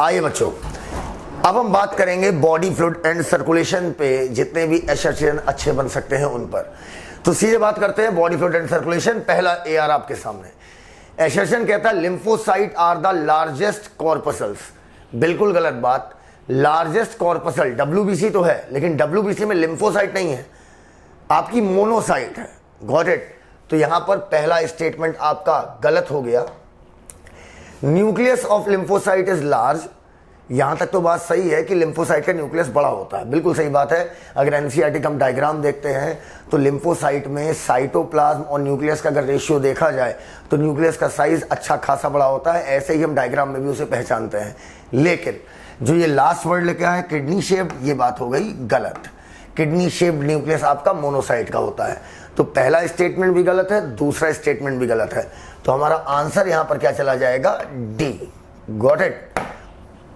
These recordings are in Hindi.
आइए बच्चों, अब हम बात करेंगे बॉडी फ्लूइड एंड सर्कुलेशन पे, जितने भी एसोसिएशन अच्छे बन सकते हैं उन पर। तो सीधे बात करते हैं बॉडी फ्लूइड एंड सर्कुलेशन। पहला एआर आपके सामने, एसोसिएशन कहता है lymphocyte are the largest corpuscles. बिल्कुल गलत बात। लार्जेस्ट कॉर्पसल डब्ल्यूबीसी तो है, लेकिन डब्ल्यूबीसी में लिम्फोसाइट नहीं है, आपकी मोनोसाइट है। Got it. तो यहां पर पहला स्टेटमेंट आपका गलत हो गया। Nucleus of lymphocyte is large, यहां तक तो बात सही है कि लिम्फोसाइट का न्यूक्लियस बड़ा होता है, बिल्कुल सही बात है। अगर एनसीईआरटी का हम डायग्राम देखते हैं तो लिम्फोसाइट में साइटोप्लाज्म और न्यूक्लियस का अगर रेशियो देखा जाए तो न्यूक्लियस का साइज अच्छा खासा बड़ा होता है, ऐसे ही हम डायग्राम में भी उसे पहचानते हैं। लेकिन जो ये लास्ट वर्ड लेके आए किडनी शेप्ड, ये बात हो गई गलत। किडनी शेप्ड न्यूक्लियस आपका मोनोसाइट का होता है। तो पहला स्टेटमेंट भी गलत है, दूसरा स्टेटमेंट भी गलत है। तो हमारा आंसर यहां पर क्या चला जाएगा? डी। Got it.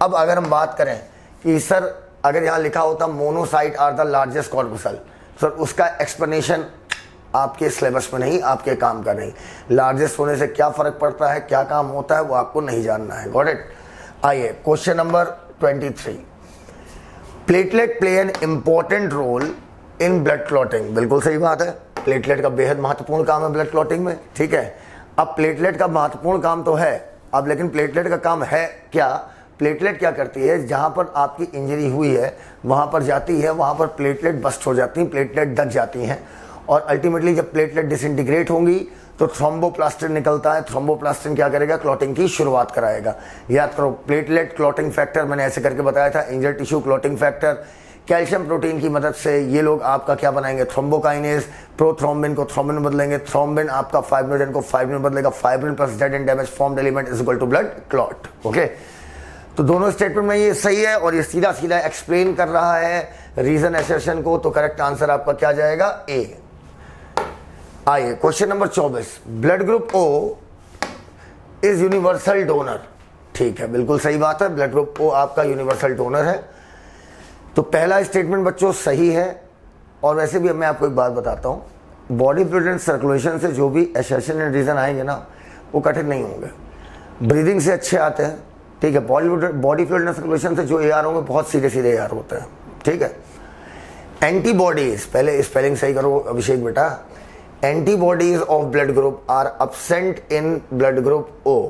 अब अगर हम बात करें कि सर अगर यहां लिखा होता monocyte are the largest corpuscle, sir उसका एक्सप्लेनेशन आपके सिलेबस में नहीं, आपके काम का नहीं। लार्जेस्ट होने से क्या फर्क पड़ता है, क्या काम होता है, वो आपको नहीं जानना है। Got it. आइए question number 23। Platelet play an important role in blood clotting. बिल्कुल सही बात है, प्लेटलेट का बेहद महत्वपूर्ण काम है ब्लड क्लॉटिंग में। ठीक है, अब प्लेटलेट का महत्वपूर्ण काम तो है, अब लेकिन प्लेटलेट का काम है क्या? प्लेटलेट क्या करती है, जहां पर आपकी इंजरी हुई है वहां पर जाती है, वहां पर प्लेटलेट बस्ट हो जाती हैं, प्लेटलेट दब जाती हैं, और अल्टीमेटली जब प्लेटलेट डिसइंटीग्रेट होंगी तो थ्रोम्बोप्लास्टिन निकलता है। थ्रोम्बोप्लास्टिन क्या करेगा? क्लॉटिंग की शुरुआत कराएगा। याद करो, प्लेटलेट क्लॉटिंग फैक्टर मैंने ऐसे करके बताया था, injured tissue clotting factor, calcium protein की मदद से ये लोग आपका क्या बनाएंगे? थ्रोम्बोकाइनेज, प्रोथ्रोम्बिन को थ्रोम्बिन में बदलेंगे, थ्रोम्बिन आपका फाइब्रिनोजन को फाइब्रिन में बदलेगा, fibrin plus dead and damage formed element is equal to blood clot. Okay, तो दोनों स्टेटमेंट में ये सही है और ये सीधा सीधा एक्सप्लेन कर रहा है रीजन एसर्शन को। तो करेक्ट आंसर आपका क्या जाएगा? ए। आइए question number 24। Blood group O is universal donor. ठीक है, बिल्कुल सही बात है, ब्लड ग्रुप ओ आपका यूनिवर्सल डोनर है। तो पहला स्टेटमेंट बच्चों सही है। और वैसे भी मैं आपको एक बात बताता हूं, बॉडी फ्लूइड एंड सर्कुलेशन से जो भी एसर्शन एंड रीजन आएंगे ना, वो कठिन नहीं होंगे, ब्रीदिंग से अच्छे आते हैं। ठीक है, बॉडी फ्लूइड एंड सर्कुलेशन से जो एआर होंगे बहुत सीधे सीधे एआर होते हैं। ठीक है, एंटीबॉडीज, पहले स्पेलिंग सही करो अभिषेक बेटा। Antibodies of blood group are absent in blood group O.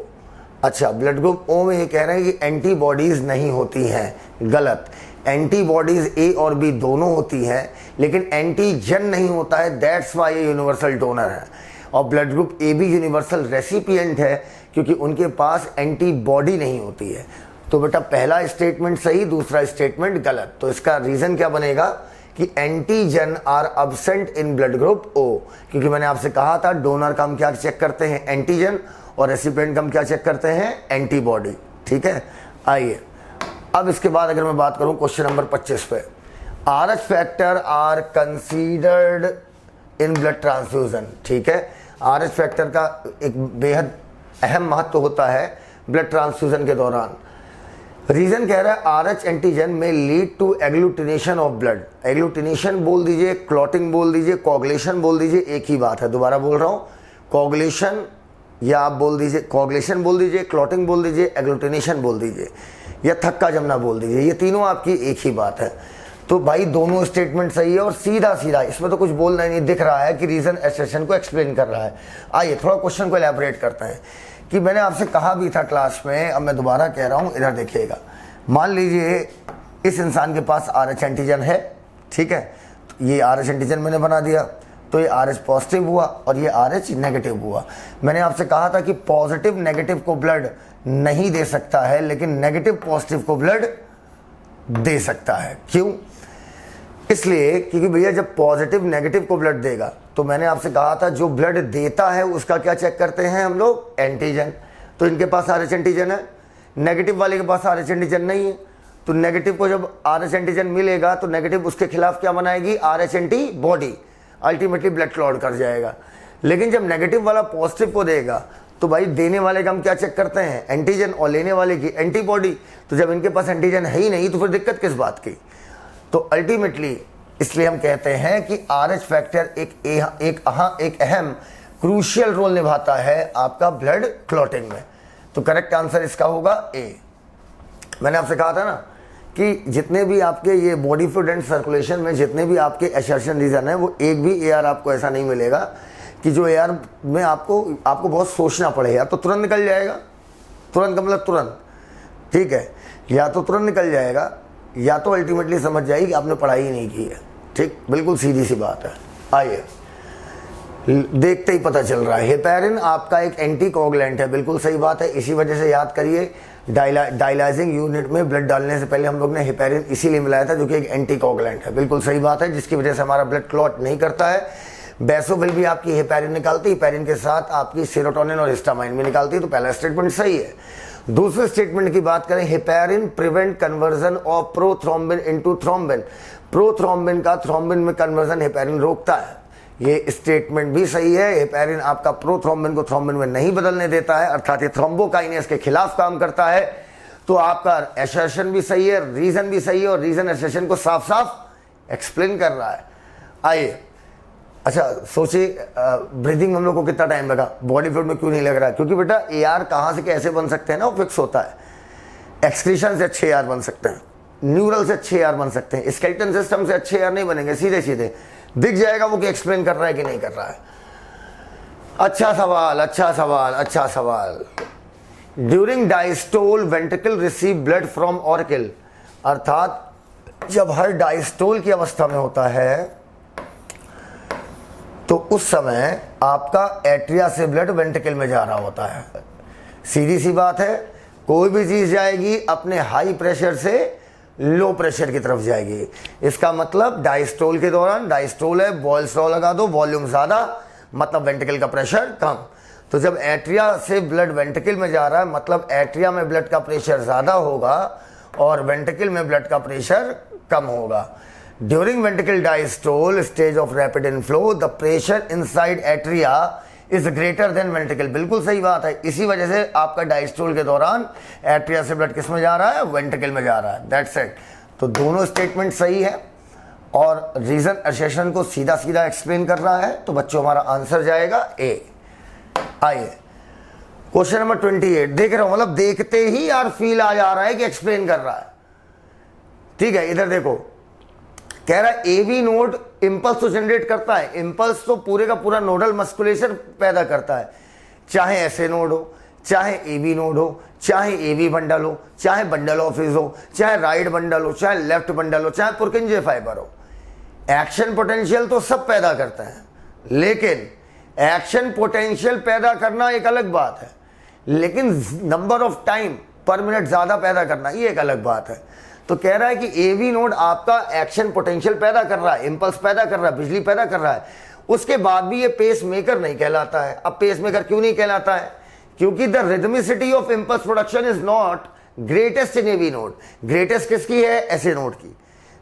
अच्छा, ब्लड ग्रुप ओ में ये कह रहे हैं कि एंटीबॉडीज नहीं होती हैं। गलत। एंटीबॉडीज ए और बी दोनों होती हैं, लेकिन एंटीजन नहीं होता है, दैट्स वाई ये यूनिवर्सल डोनर है। और ब्लड ग्रुप ए भी यूनिवर्सल रेसिपिएंट है, क्योंकि उनके पास एंटीबॉडी नहीं होती है। तो बेटा पहला स्टेटमेंट सही, दूसरा स्टेटमेंट गलत। तो इसका रीजन क्या बनेगा कि antigen are absent in blood group O, क्योंकि मैंने आपसे कहा था डोनर का हम क्या चेक करते हैं? एंटीजन, और रेसिपिएंट का हम क्या चेक करते हैं? एंटीबॉडी। ठीक है, आइए अब इसके बाद अगर मैं बात करूं क्वेश्चन नंबर 25 पे, Rh factor are considered in blood transfusion. ठीक है, आरएच फैक्टर का एक बेहद अहम महत्व होता है ब्लड ट्रांसफ्यूजन के दौरान। रीजन कह रहा है आरएच एंटीजन में lead to agglutination of blood. Agglutination बोल दीजिए, क्लॉटिंग बोल दीजिए, कोगुलेशन बोल दीजिए, एक ही बात है। दोबारा बोल रहा हूं, कोगुलेशन या आप बोल दीजिए, कोगुलेशन बोल दीजिए, क्लॉटिंग बोल दीजिए, एग्लूटिनेशन बोल दीजिए, या थक्का जमना बोल दीजिए, ये तीनों आपकी एक ही बात है। तो भाई दोनों स्टेटमेंट सही है और सीधा सीधा, इसमें तो कुछ बोलना ही नहीं, दिख रहा है कि रीजन एसर्शन को एक्सप्लेन कर रहा है। आइए थोड़ा क्वेश्चन को एलैबोरेट करते हैं कि मैंने आपसे कहा भी था क्लास में, अब मैं दोबारा कह रहा हूं, इधर देखिएगा। मान लीजिए इस इंसान के पास आरएच एंटीजन है। ठीक है, तो ये आरएच एंटीजन मैंने बना दिया, तो ये आरएच पॉजिटिव हुआ और ये आरएच नेगेटिव हुआ। मैंने आपसे कहा था कि पॉजिटिव नेगेटिव को ब्लड नहीं दे सकता है, लेकिन नेगेटिव पॉजिटिव को ब्लड दे सकता है। क्यों? इसलिए क्योंकि भैया जब पॉजिटिव नेगेटिव को ब्लड देगा, तो मैंने आपसे कहा था जो ब्लड देता है उसका क्या चेक करते हैं हम लोग? एंटीजन। तो इनके पास आरएच एंटीजन है, नेगेटिव वाले के पास आरएच एंटीजन नहीं है। तो नेगेटिव को जब आरएच एंटीजन मिलेगा तो नेगेटिव उसके खिलाफ क्या बनाएगी? RH antibody, ultimately blood clot कर जाएगा। लेकिन जब नेगेटिव वाला पॉजिटिव को देगा तो भाई देने वाले का हम क्या चेक करते हैं? एंटीजन, और लेने वाले की एंटीबॉडी। तो जब इनके पास एंटीजन है ही नहीं तो फिर दिक्कत किस बात की? तो अल्टीमेटली इसलिए हम कहते हैं कि आरएच फैक्टर एक अहम क्रूशियल रोल निभाता है आपका ब्लड क्लॉटिंग में। तो करेक्ट आंसर इसका होगा ए। मैंने आपसे कहा था ना कि जितने भी आपके ये बॉडी फ्लूइड एंड सर्कुलेशन में जितने भी आपके एसर्शन रीजन है, वो एक भी एआर आपको ऐसा नहीं मिलेगा कि जो एआर में आपको बहुत सोचना पड़े। या तो तुरंत निकल जाएगा, तुरंत का मतलब तुरंत, ठीक है, या तो तुरंत निकल जाएगा, या तो अल्टीमेटली समझ जाएगी कि आपने पढ़ाई ही नहीं की है। ठीक, बिल्कुल सीधी सी बात है। आइए, देखते ही पता चल रहा है। हेपेरिन आपका एक एंटी कोगुलेंट है, बिल्कुल सही बात है। इसी वजह से याद करिए, डायलाइजिंग यूनिट में ब्लड डालने से पहले हम लोग ने हेपेरिन इसीलिए मिलाया था, जो कि एक एंटी कोगुलेंट है। बिल्कुल सही बात है, जिसकी वजह से हमारा ब्लड क्लॉट नहीं करता है। बेसोविल भी आपकी हेपेरिन निकालती है, हेपेरिन के साथ आपकी सेरोटोनिन और हिस्टामाइन भी निकालती है। तो पहला स्टेटमेंट सही है। दूसरे स्टेटमेंट की बात करें, heparin prevent conversion of prothrombin into thrombin. Prothrombin का थ्रोम्बिन में कन्वर्जन हेपेरिन रोकता है। ये स्टेटमेंट भी सही है। हेपेरिन आपका प्रोथ्रोम्बिन को थ्रोम्बिन में नहीं बदलने देता है, अर्थात ये थ्रोम्बोकाइनेस के खिलाफ काम करता है। तो आपका एसर्शन भी सही है, रीजन भी सही है, और रीजन एसर्शन को साफ साफ एक्सप्लेन कर रहा है। आइए, अच्छा सोचिए, ब्रीदिंग हम लोग को कितना टाइम लगा, बॉडी फ्लूइड में क्यों नहीं लग रहा है? क्योंकि बेटा एआर कहाँ से कैसे बन सकते हैं ना, वो फिक्स होता है। एक्सक्रीशन से अच्छे एआर बन सकते हैं, न्यूरल से अच्छे एआर बन सकते हैं, स्केलेटन सिस्टम से अच्छे एआर नहीं बनेंगे। सीधे सीधे दिख जाएगा वो कि एक्सप्लेन कर रहा है कि नहीं कर रहा है। अच्छा सवाल, अच्छा सवाल, अच्छा सवाल। During diastole ventricle receive blood from auricle, अर्थात जब हर डायस्टोल की अवस्था में होता है तो उस समय आपका एट्रिया से ब्लड वेंट्रिकल में जा रहा होता है। सीधी सी बात है, कोई भी चीज जाएगी अपने हाई प्रेशर से लो प्रेशर की तरफ जाएगी। इसका मतलब डायस्टोल के दौरान, डायस्टोल है, बॉयल स्ट्रॉ लगा दो, वॉल्यूम ज्यादा मतलब वेंट्रिकल का प्रेशर कम। तो जब एट्रिया से ब्लड वेंट्रिकल में जा रहा है, मतलब एट्रिया में ब्लड का प्रेशर ज्यादा होगा और वेंट्रिकल में ब्लड का प्रेशर कम होगा। During ventricle diastole stage of rapid inflow, the pressure inside atria is greater than ventricle. बिल्कुल सही बात है। इसी वजह से आपका डायस्टोल के दौरान एट्रिया से ब्लड किस में जा रहा है, वेंट्रिकल में जा रहा है। That's it. तो दोनों स्टेटमेंट सही है और रीजन एसर्शन को सीधा सीधा एक्सप्लेन कर रहा है। तो बच्चों हमारा आंसर जाएगा ए। आइए क्वेश्चन नंबर 28 देख रहे हो, मतलब देखते ही यार फील आ जा रहा है कि एक्सप्लेन कर रहा है। ठीक है, इधर देखो, कह रहा है एवी नोड इंपल्स तो जनरेट करता है। इंपल्स तो पूरे का पूरा नोडल मस्कुलेशन पैदा करता है, चाहे ऐसे नोड हो, चाहे एवी नोड हो, चाहे एवी बंडल हो, चाहे बंडल ऑफिस हो, चाहे राइट बंडल हो, चाहे लेफ्ट बंडल हो, चाहे पुरकिंजे फाइबर हो। एक्शन पोटेंशियल तो सब पैदा करते हैं, लेकिन एक्शन पोटेंशियल पैदा करना एक अलग बात है, लेकिन नंबर ऑफ टाइम पर मिनट ज्यादा पैदा करना ये एक अलग बात है। तो कह रहा है कि एवी नोड आपका एक्शन पोटेंशियल पैदा कर रहा है, इंपल्स पैदा कर रहा है, बिजली पैदा कर रहा है, उसके बाद भी ये पेस मेकर नहीं कहलाता है। अब पेस मेकर क्यों नहीं कहलाता है? क्योंकि the rhythmicity of impulse production is not greatest in AV node. Greatest किसकी है? एसए नोड की।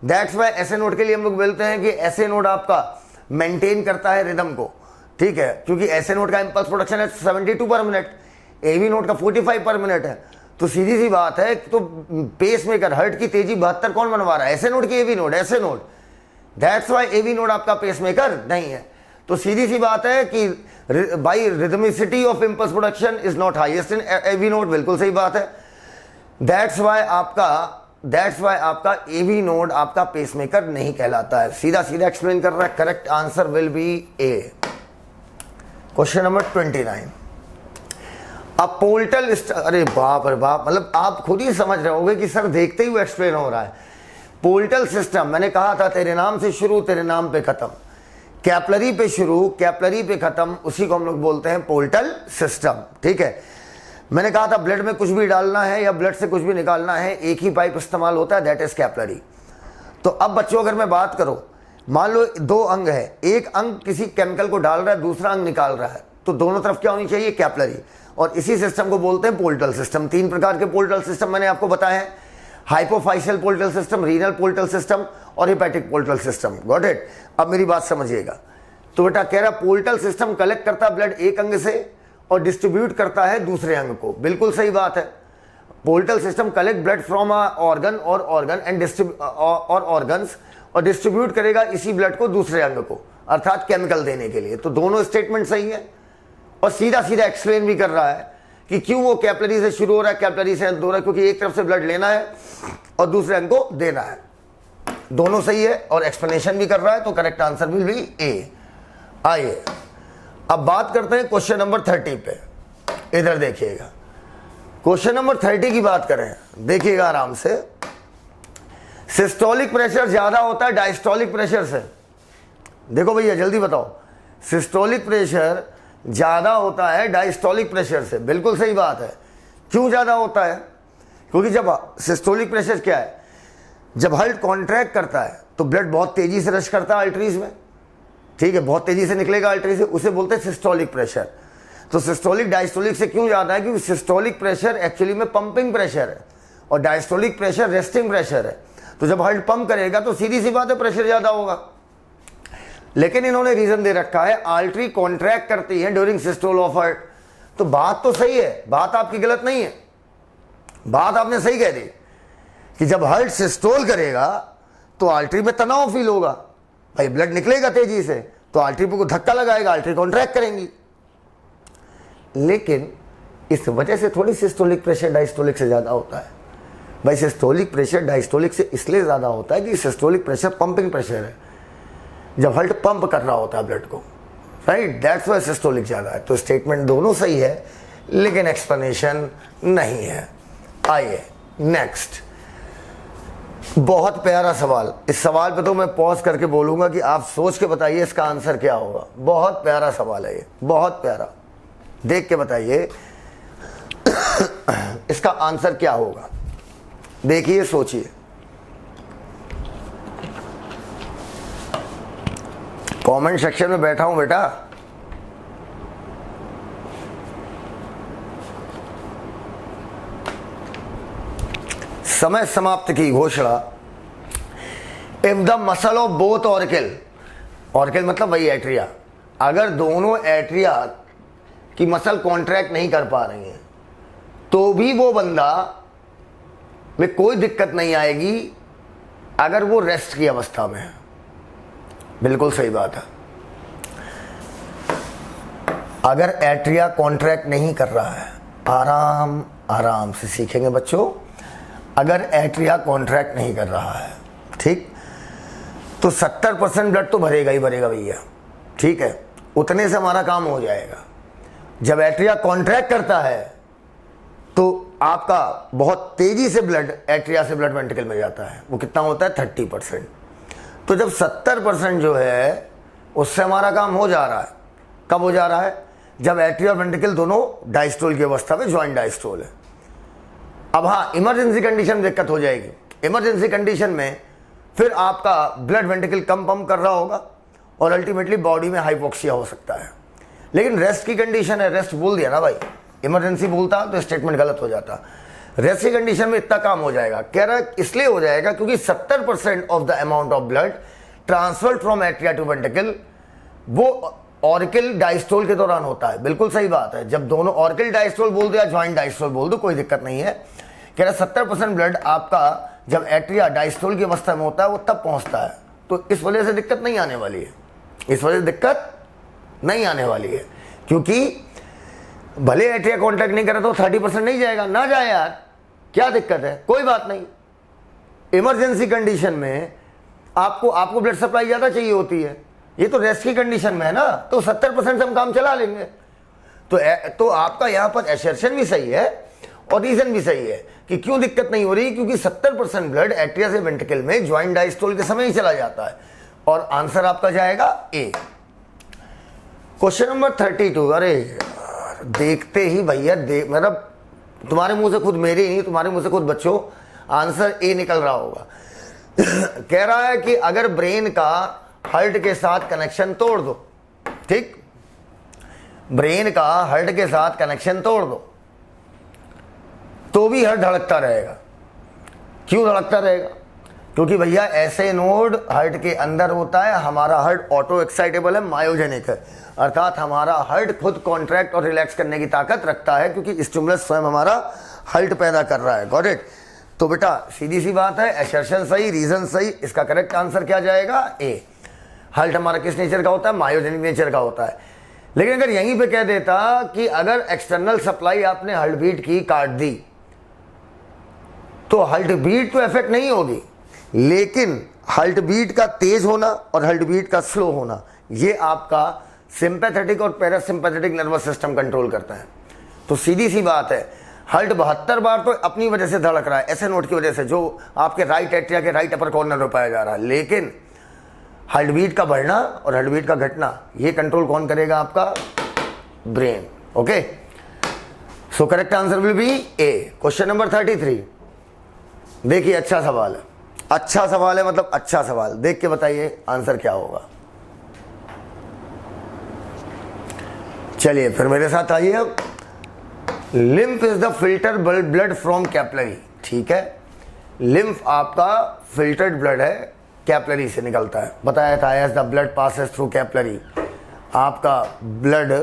दैट्स वाई एसए नोड के लिए हम लोग बोलते हैं कि एसए नोड आपका मेंटेन करता है रिदम को। ठीक है, क्योंकि एसए नोड का इंपल्स प्रोडक्शन है 72 पर मिनट, एवी नोड का 45 पर मिनट है। तो सीधी सी बात है, तो पेस मेकर हार्ट की तेजी 72 कौन बनवा रहा है? एसए नोड की AV node, SA node. That's why AV node आपका पेस मेकर नहीं है। तो सीधी सी बात है कि भाई rhythmicity of impulse production is not highest in AV node. बिल्कुल सही बात है। दैट्स वाई आपका एवी नोड आपका पेस मेकर नहीं कहलाता है। सीधा सीधा एक्सप्लेन कर रहा है। Correct answer will be A. Question number 29। अब पोर्टल, अरे बाप रे बाप, मतलब आप खुद ही समझ रहे होगे कि सर देखते ही वो एक्सप्लेन हो रहा है। पोर्टल सिस्टम, मैंने कहा था तेरे नाम से शुरू तेरे नाम पे खत्म, कैपलरी पे शुरू कैपलरी पे खत्म, उसी को हम लोग बोलते हैं पोर्टल सिस्टम। ठीक है, मैंने कहा था ब्लड में कुछ भी डालना है या ब्लड से कुछ भी निकालना है, एक ही पाइप इस्तेमाल होता है, दैट इज कैपलरी। तो अब बच्चों अगर मैं बात करूं, मान लो दो अंग है, एक अंग किसी केमिकल को डाल रहा है, दूसरा अंग निकाल रहा है, तो दोनों तरफ क्या होनी चाहिए? कैपलरी। और इसी सिस्टम को बोलते हैं पोर्टल सिस्टम। 3 प्रकार के पोर्टल सिस्टम मैंने आपको बताए हैं, hypophyseal portal system, renal portal system और hepatic portal system. Got it? अब मेरी बात समझिएगा। तो बेटा कह रहा पोर्टल सिस्टम कलेक्ट करता है ब्लड एक अंग से और डिस्ट्रीब्यूट करता है दूसरे अंग को। बिल्कुल सही बात है। Portal system collect blood from organ और ऑर्गन एंड ऑर्गन्स और डिस्ट्रीब्यूट करेगा इसी ब्लड को दूसरे अंग को, अर्थात केमिकल देने के लिए। तो दोनों स्टेटमेंट सही है और सीधा सीधा एक्सप्लेन भी कर रहा है कि क्यों वो कैपिलरी से शुरू हो रहा है, कैपिलरी से अंत हो रहा है, क्योंकि एक तरफ से ब्लड लेना है और दूसरे अंग को देना है। दोनों सही है और एक्सप्लेनेशन भी कर रहा है, तो करेक्ट आंसर विल बी ए। आइए अब बात करते हैं क्वेश्चन नंबर 30 पे। इधर देखिएगा, क्वेश्चन नंबर 30 की बात करें, देखिएगा आराम से। सिस्टोलिक प्रेशर ज्यादा होता है डायस्टोलिक प्रेशर से। देखो भैया जल्दी बताओ, सिस्टोलिक प्रेशर ज्यादा होता है डायस्टोलिक प्रेशर से। बिल्कुल सही बात है। क्यों ज्यादा होता है? क्योंकि जब सिस्टोलिक प्रेशर क्या है, जब हार्ट कॉन्ट्रैक्ट करता है तो ब्लड बहुत तेजी से रश करता है आर्टरीज में, ठीक है, बहुत तेजी से निकलेगा आर्टरी से, उसे बोलते हैं सिस्टोलिक प्रेशर। तो सिस्टोलिक डायस्टोलिक से क्यों ज्यादा है? क्योंकि सिस्टोलिक प्रेशर एक्चुअली में पंपिंग प्रेशर है और डायस्टोलिक प्रेशर रेस्टिंग प्रेशर है। तो जब हार्ट पंप करेगा तो सीधी सी बात है प्रेशर ज्यादा होगा। लेकिन इन्होंने रीजन दे रखा है आर्टरी कॉन्ट्रैक्ट करती है ड्यूरिंग सिस्टोल ऑफ हार्ट। तो बात तो सही है, बात आपकी गलत नहीं है, बात आपने सही कह दी कि जब हार्ट सिस्टोल करेगा तो आर्टरी में तनाव फील होगा, भाई ब्लड निकलेगा तेजी से तो आर्टरी को धक्का लगाएगा, आर्टरी कॉन्ट्रैक्ट करेंगी। लेकिन इस वजह से थोड़ी सिस्टोलिक प्रेशर डायस्टोलिक से ज्यादा होता है। भाई सिस्टोलिक प्रेशर डायस्टोलिक से इसलिए ज्यादा होता है कि सिस्टोलिक प्रेशर पंपिंग प्रेशर है, जब हार्ट पंप कर रहा होता है ब्लड को, राइट, दैट्स व्हाई सिस्टोलिक ज्यादा है। तो स्टेटमेंट दोनों सही है लेकिन एक्सप्लेनेशन नहीं है। आइए नेक्स्ट, बहुत प्यारा सवाल। इस सवाल पे तो मैं पॉज करके बोलूंगा कि आप सोच के बताइए इसका आंसर क्या होगा। बहुत प्यारा सवाल है ये, बहुत प्यारा, देख के बताइए इसका आंसर क्या होगा। देखिए सोचिए, कमेंट सेक्शन में बैठा हूं बेटा। समय समाप्त की घोषणा। If the muscle of both auricle, auricle मतलब वही एट्रिया, अगर दोनों एट्रिया की मसल कॉन्ट्रैक्ट नहीं कर पा रही है तो भी वो बंदा में कोई दिक्कत नहीं आएगी अगर वो रेस्ट की अवस्था में है। बिल्कुल सही बात है। अगर एट्रिया कॉन्ट्रैक्ट नहीं कर रहा है, आराम आराम से सीखेंगे बच्चों, अगर एट्रिया कॉन्ट्रैक्ट नहीं कर रहा है, ठीक, तो 70% ब्लड तो भरेगा ही भरेगा भैया, ठीक है, उतने से हमारा काम हो जाएगा। जब एट्रिया कॉन्ट्रैक्ट करता है तो आपका बहुत तेजी से ब्लड एट्रिया से ब्लड वेंट्रिकल में जाता है, वो कितना होता है 30%। तो जब 70% जो है उससे हमारा काम हो जा रहा है, कब हो जा रहा है? जब एट्रिया और वेंट्रिकल दोनों डायस्टोल की अवस्था में, ज्वाइंट डायस्टोल है। अब हाँ, इमरजेंसी कंडीशन में दिक्कत हो जाएगी। इमरजेंसी कंडीशन में फिर आपका ब्लड वेंट्रिकल कम पंप कर रहा होगा और अल्टीमेटली बॉडी में हाइपोक्सिया हो सकता है। लेकिन रेस्ट की कंडीशन है, रेस्ट बोल दिया ना भाई, इमरजेंसी बोलता तो स्टेटमेंट गलत हो जाता। रेस्ट की कंडीशन में इतना काम हो जाएगा, कह रहा है इसलिए हो जाएगा क्योंकि 70% of the amount of blood transferred from atria to ventricle वो ऑर्किल डायस्टोल के दौरान होता है। बिल्कुल सही बात है। जब दोनों ऑर्किल डायस्टोल बोल दो या ज्वाइंट डायस्टोल बोल दो, कोई दिक्कत नहीं है। कह रहा 70% ब्लड आपका जब एट्रिया डायस्टोल की अवस्था में होता है वो तब पहुंचता है। तो इस वजह से दिक्कत नहीं आने वाली है, इस वजह से दिक्कत नहीं आने वाली है, क्योंकि भले एट्रिया कॉन्ट्रैक्ट नहीं करे तो 30% नहीं जाएगा, ना जाए यार, क्या दिक्कत है, कोई बात नहीं। इमरजेंसी कंडीशन में आपको ब्लड सप्लाई ज्यादा चाहिए होती है, ये तो रेस्ट की कंडीशन में है ना, तो 70% से हम काम चला लेंगे। तो आपका यहां पर एसर्शन भी सही है और रीजन भी सही है कि क्यों दिक्कत नहीं हो रही, क्योंकि 70% ब्लड एट्रिया से वेंट्रिकल में ज्वाइंट डायस्टोल के समय ही चला जाता है और आंसर आपका जाएगा ए। Question number 32। अरे देखते ही भैया मतलब तुम्हारे मुंह से खुद, मेरे नहीं, तुम्हारे मुंह से खुद बच्चों आंसर ए निकल रहा होगा। कह रहा है कि अगर ब्रेन का हार्ट के साथ कनेक्शन तोड़ दो, ठीक, ब्रेन का हार्ट के साथ कनेक्शन तोड़ दो तो भी हार्ट धड़कता रहेगा। क्यों धड़कता रहेगा? क्योंकि भैया ऐसे नोड हार्ट के अंदर होता है। हमारा हार्ट ऑटो एक्साइटेबल है, मायोजेनिक है, अर्थात हमारा हार्ट खुद कॉन्ट्रैक्ट और रिलैक्स करने की ताकत रखता है क्योंकि स्टिमुलस स्वयं हमारा हार्ट पैदा कर रहा है। Got it? तो बेटा सीधी सी बात है, एसर्शन सही, रीजन सही, इसका करेक्ट आंसर क्या जाएगा? ए। हार्ट हमारा किस नेचर का होता है? मायोजेनिक नेचर का होता है। लेकिन अगर यहीं पे कह देता कि अगर एक्सटर्नल सप्लाई आपने हार्ट बीट की काट दी तो हार्ट बीट तो इफेक्ट नहीं होगी, लेकिन हार्ट बीट का तेज होना और हार्ट बीट का स्लो होना ये आपका सिंपैथेटिक और पैरासिम्पैथेटिक नर्वस सिस्टम कंट्रोल करता है। तो सीधी सी बात है, हार्ट 72 बार तो अपनी वजह से धड़क रहा है, ऐसे नोट की वजह से जो आपके राइट एट्रिया के राइट अपर कॉर्नर में पाया जा रहा है, लेकिन हार्ट बीट का बढ़ना और हार्ट बीट का घटना ये कंट्रोल कौन करेगा? आपका brain. Okay, so correct answer will be A. Question number 33 देखिए, अच्छा सवाल है, अच्छा सवाल है, मतलब अच्छा सवाल। देख के बताइए आंसर क्या होगा। चलिए फिर मेरे साथ आइए। अब lymph is the filter blood from capillary. ठीक है, लिम्फ आपका फिल्टर्ड ब्लड है, कैपिलरी से निकलता है। बताया था as the blood passes through capillary. आपका ब्लड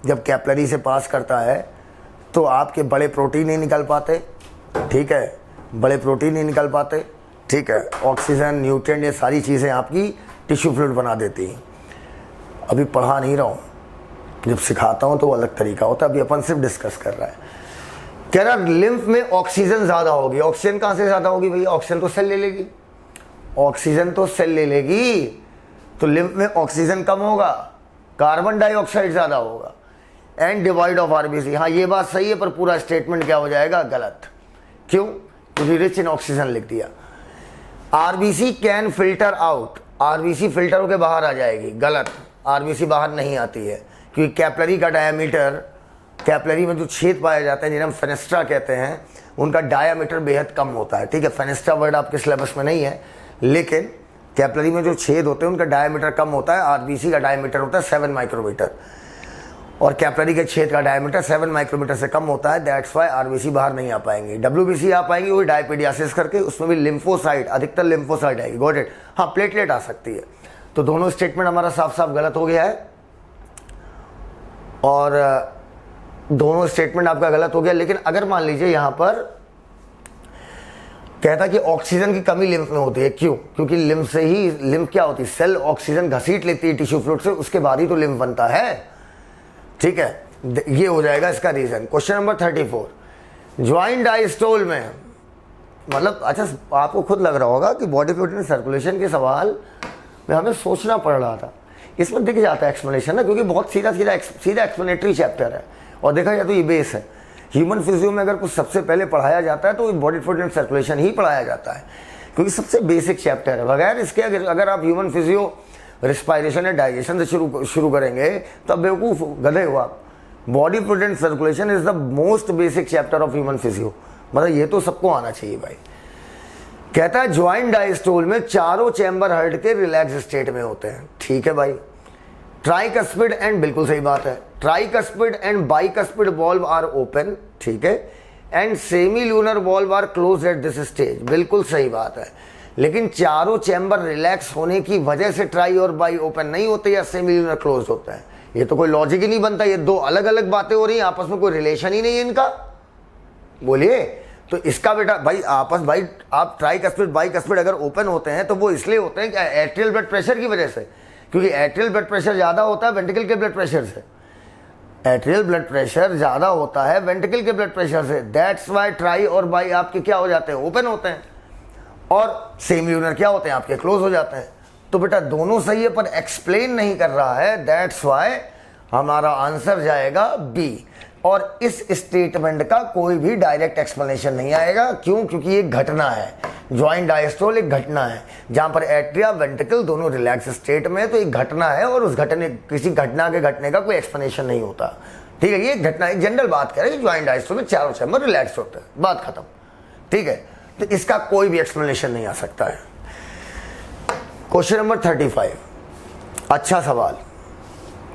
जब कैपिलरी से पास करता है तो आपके बड़े प्रोटीन नहीं निकल पाते। ठीक है, बड़े प्रोटीन नहीं निकल पाते। ठीक है, ऑक्सीजन, न्यूट्रिएंट, ये सारी चीज़ें आपकी टिश्यू फ्लूइड बना देती हैं। अभी पढ़ा नहीं रहा हूँ, जब सिखाता हूँ तो वो अलग तरीका होता है, अभी अपन सिर्फ डिस्कस कर रहा है। कह रहा लिम्फ में ऑक्सीजन ज़्यादा होगी। ऑक्सीजन कहाँ से ज़्यादा होगी भैया? ऑक्सीजन तो सेल ले लेगी, ऑक्सीजन तो सेल ले लेगी, तो लिम्फ में ऑक्सीजन कम होगा, कार्बन डाइऑक्साइड ज़्यादा होगा। एंड डिवाइड ऑफ आरबीसी, हाँ ये बात सही है, पर पूरा स्टेटमेंट क्या हो जाएगा? गलत। क्यों? क्योंकि रिच इन ऑक्सीजन लिख दिया। RBC can filter out, RBC filter होकर बाहर आ जाएगी। गलत, आरबीसी बाहर नहीं आती है, क्योंकि कैपिलरी का डायमीटर, कैपिलरी में जो छेद पाए जाते हैं जिन्हें हम फेनेस्ट्रा कहते हैं, उनका डायमीटर बेहद कम होता है। ठीक है, फेनेस्ट्रा वर्ड आपके सिलेबस में नहीं है, लेकिन कैपिलरी में जो छेद होते हैं उनका डायमीटर कम होता है। आरबीसी का डायमीटर होता है 7 माइक्रोमीटर और कैपिलरी के छेद का डायमीटर 7 माइक्रोमीटर से कम होता है। दैट्स वाई आरबीसी बाहर नहीं आ पाएंगे। डब्ल्यूबीसी आ पाएंगी वही डायपीडियासिस करके, उसमें भी लिम्फोसाइट, अधिकतर लिम्फोसाइट आएगी। Got it? हाँ, प्लेटलेट आ सकती है। तो दोनों स्टेटमेंट हमारा साफ साफ गलत हो गया है, और दोनों स्टेटमेंट आपका गलत हो गया। लेकिन अगर मान लीजिए यहां पर कहता कि ऑक्सीजन की कमी लिम्फ में होती है, क्यों? क्योंकि लिम्फ से ही, लिम्फ क्या होती है? सेल ऑक्सीजन घसीट लेती है टिश्यू फ्लूइड से, उसके बाद ही तो लिम्फ बनता है। ठीक है, ये हो जाएगा इसका reason. Question number 34, joint diastole में, मतलब अच्छा आपको खुद लग रहा होगा कि बॉडी फ्लूइड एंड सर्कुलेशन के सवाल में हमें सोचना पड़ रहा था। इसमें दिख जाता है एक्सप्लेनेशन ना, क्योंकि बहुत सीधा एक्सप्लेनेटरी चैप्टर है, और देखा जाए तो ये बेस है। ह्यूमन फिजियो में अगर कुछ सबसे पहले पढ़ाया जाता है तो बॉडी फ्लूइड एंड सर्कुलेशन ही पढ़ाया जाता है, क्योंकि सबसे बेसिक चैप्टर है। बगैर इसके अगर आप ह्यूमन फिजियो रिस्पायरेशन या डाइजेशन से शुरू करेंगे तो अब बेवकूफ़ गधे हो आप। Body fluid and circulation is the most basic chapter of human physio, मतलब ये तो सबको आना चाहिए भाई। कहता है ज्वाइंट डायस्टोल में चारों चैम्बर हार्ट के रिलैक्स स्टेट में होते हैं। ठीक है भाई, ट्राइकस्पिड एंड, बिल्कुल सही बात है, tricuspid and bicuspid valve are open. ठीक है, and semilunar valve are close at this stage, बिल्कुल सही बात है। लेकिन चारों चैम्बर रिलैक्स होने की वजह से ट्राई और बाई ओपन नहीं होते या सेमी ल्यूनर क्लोज होता है, ये तो कोई लॉजिक ही नहीं बनता। ये दो अलग अलग बातें हो रही हैं, आपस में कोई रिलेशन ही नहीं है इनका। बोलिए, तो इसका बेटा भाई आपस, भाई आप ट्राइकस्पिड बाइकस्पिड अगर ओपन होते हैं तो वो इसलिए होते हैं कि एट्रियल ब्लड प्रेशर की वजह से, क्योंकि एट्रियल ब्लड प्रेशर ज़्यादा होता है वेंट्रिकल के ब्लड प्रेशर से। एट्रियल ब्लड प्रेशर ज़्यादा होता है वेंट्रिकल के ब्लड प्रेशर से। दैट्स वाई ट्राई और बाई आपके क्या हो जाते हैं? ओपन होते हैं, और सेमी ल्यूनर क्या होते हैं? आपके क्लोज हो जाते हैं। तो बेटा दोनों सही है, पर एक्सप्लेन नहीं कर रहा है। दैट्स वाई हमारा आंसर जाएगा बी। और इस स्टेटमेंट का कोई भी डायरेक्ट एक्सप्लेनेशन नहीं आएगा। क्यों? क्योंकि ये घटना है, ज्वाइंट डायस्टोल एक घटना है जहां पर एट्रिया वेंट्रिकल दोनों रिलैक्स स्टेट में है, तो एक घटना है, और उस घटने, किसी घटना के घटने का कोई एक्सप्लेनेशन नहीं होता। ठीक है, ये घटना एक जनरल बात कह रहे हैं कि ज्वाइंट डायस्टोल में चारों चैम्बर रिलैक्स होते हैं, बात खत्म। ठीक है, तो इसका कोई भी एक्सप्लेनेशन नहीं आ सकता है। क्वेश्चन नंबर 35, अच्छा सवाल,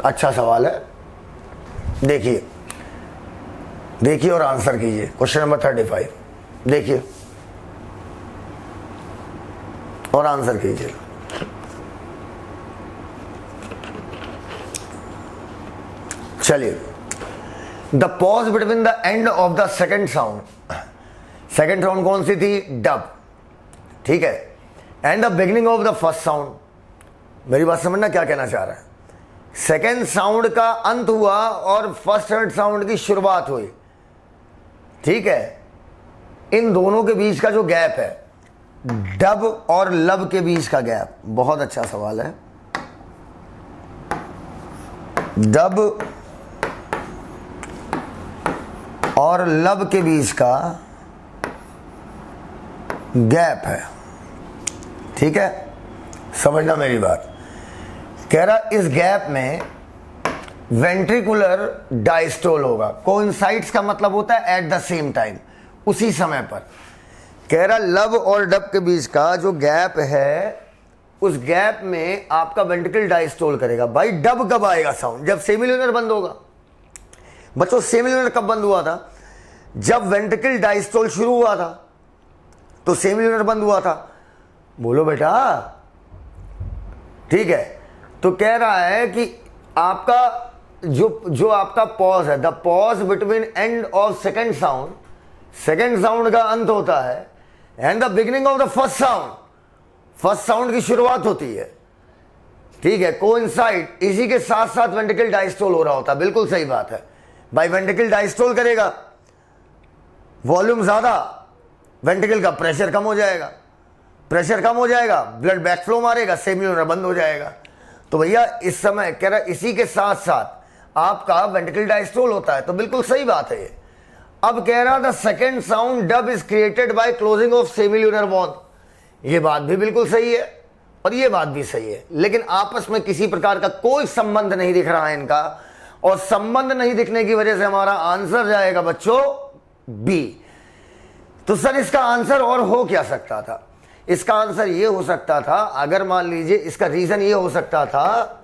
अच्छा सवाल है, देखिए देखिए और आंसर कीजिए। क्वेश्चन नंबर 35 देखिए और आंसर कीजिए। चलिए, the pause between the end of the second sound, second sound कौन सी थी? डब। ठीक है, and the beginning of the first sound. मेरी बात समझना क्या कहना चाह रहा है? सेकेंड साउंड का अंत हुआ और फर्स्ट साउंड की शुरुआत हुई, ठीक है, इन दोनों के बीच का जो गैप है, डब और लब के बीच का गैप, बहुत अच्छा सवाल है। डब और लब के बीच का गैप है, ठीक है, समझना मेरी बात। कह रहा इस गैप में वेंट्रिकुलर डायस्टोल होगा। कोइंसाइड्स का मतलब होता है एट द सेम टाइम, उसी समय पर। कह रहा लब और डब के बीच का जो गैप है, उस गैप में आपका वेंट्रिकल डायस्टोल करेगा। भाई डब कब आएगा साउंड? जब सेमिल्यूनर बंद होगा। बच्चों सेमिल्यूनर कब बंद हुआ था? जब वेंट्रिकल डायस्टोल शुरू हुआ था तो सेमिल्यूनर बंद हुआ था। बोलो बेटा, ठीक है। तो कह रहा है कि आपका जो आपका पॉज है, the pause between end of second sound का अंत होता है and the beginning of the first sound की शुरुआत होती है, ठीक है। कोइंसाइड, इसी के साथ साथ वेंट्रिकल डायस्टोल हो रहा होता है। बिल्कुल सही बात है भाई, वेंट्रिकल डायस्टोल करेगा, वॉल्यूम ज्यादा, वेंट्रिकल का प्रेशर कम हो जाएगा, ब्लड बैकफ्लो मारेगा, सेमिल्यूनर बंद हो जाएगा। तो भैया इस समय कह रहा इसी के साथ साथ आपका वेंट्रिकल डायस्टोल होता है, तो बिल्कुल सही बात है ये। अब कह रहा the second sound dub is created by closing of semilunar bond. ये बात भी बिल्कुल सही है और ये बात भी सही है, लेकिन आपस में किसी प्रकार का कोई संबंध नहीं दिख रहा है इनका, और संबंध नहीं दिखने की वजह से हमारा आंसर जाएगा बच्चों बी। तो सर इसका आंसर और हो क्या सकता था? इसका आंसर ये हो सकता था, अगर मान लीजिए इसका रीजन ये हो सकता था,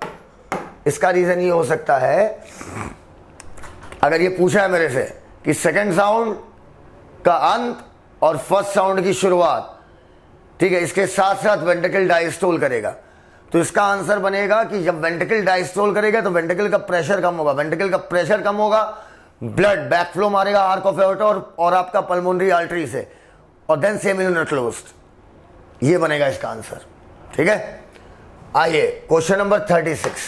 इसका रीजन ये हो सकता है, अगर ये पूछा है मेरे से कि सेकंड साउंड का अंत और फर्स्ट साउंड की शुरुआत, ठीक है, इसके साथ साथ वेंट्रिकल डायस्टोल करेगा, तो इसका आंसर बनेगा कि जब वेंट्रिकल डायस्टोल करेगा तो वेंट्रिकल का प्रेशर कम होगा, वेंट्रिकल का प्रेशर कम होगा, ब्लड बैकफ्लो मारेगा आर्क ऑफ एओर्टा और आपका पल्मोनरी आर्टरी से, और देन सेमिल्यूनर क्लोज्ड। ये बनेगा इसका आंसर, ठीक है। आइए क्वेश्चन नंबर 36।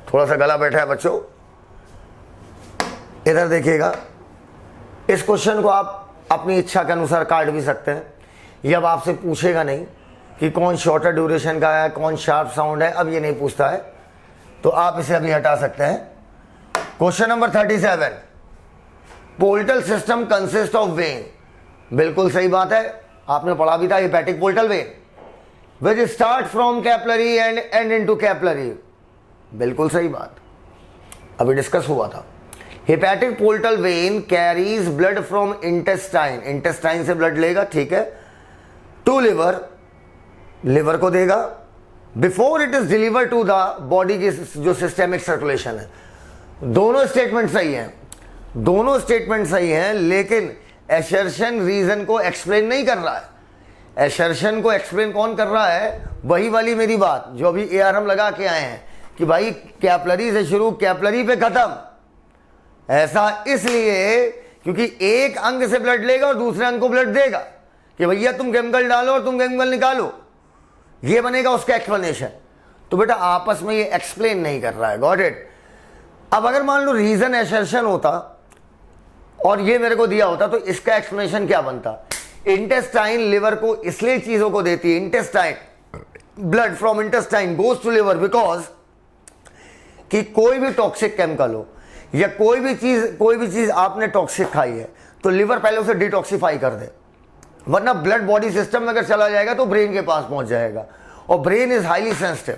थोड़ा सा गला बैठा है बच्चों, इधर देखिएगा। इस क्वेश्चन को आप अपनी इच्छा के अनुसार काट भी सकते हैं। ये अब आपसे पूछेगा नहीं कि कौन शॉर्टर ड्यूरेशन का है, कौन शार्प साउंड है, अब ये नहीं पूछता है, तो आप इसे अभी हटा सकते हैं। Question number 37, portal system consist of vein. बिल्कुल सही बात है, आपने पढ़ा भी था, hepatic portal vein which start from capillary and end into capillary. बिल्कुल सही बात, अभी डिस्कस हुआ था। Hepatic portal vein carries blood from intestine, intestine से ब्लड लेगा, ठीक है, टू लिवर, लिवर को देगा, before it is deliver to the body की जो सिस्टेमिक सर्कुलेशन है। दोनों स्टेटमेंट सही हैं, दोनों स्टेटमेंट सही हैं, लेकिन एसर्शन रीजन को एक्सप्लेन नहीं कर रहा है। एसर्शन को एक्सप्लेन कौन कर रहा है? वही वाली मेरी बात जो अभी ARM लगा के आए हैं कि भाई कैपिलरी से शुरू, कैपिलरी पे खत्म। ऐसा इसलिए क्योंकि एक अंग से ब्लड लेगा और दूसरे अंग को ब्लड देगा कि भैया तुम केमिकल डालो और तुम केमिकल निकालो, ये बनेगा उसका एक्सप्लेनेशन। तो बेटा आपस में ये एक्सप्लेन नहीं कर रहा है, गॉट इट। अब अगर मान लो रीजन एसर्शन होता और ये मेरे को दिया होता, तो इसका एक्सप्लेनेशन क्या बनता? इंटेस्टाइन लिवर को इसलिए चीजों को देती है, intestine, blood from intestine goes to liver, because कि कोई भी टॉक्सिक केमिकल हो या कोई भी चीज आपने टॉक्सिक खाई है तो लिवर पहले उसे डिटॉक्सिफाई कर दे, वरना ब्लड बॉडी सिस्टम में अगर चला जाएगा तो ब्रेन के पास पहुंच जाएगा, और ब्रेन इज हाईली सेंसिटिव।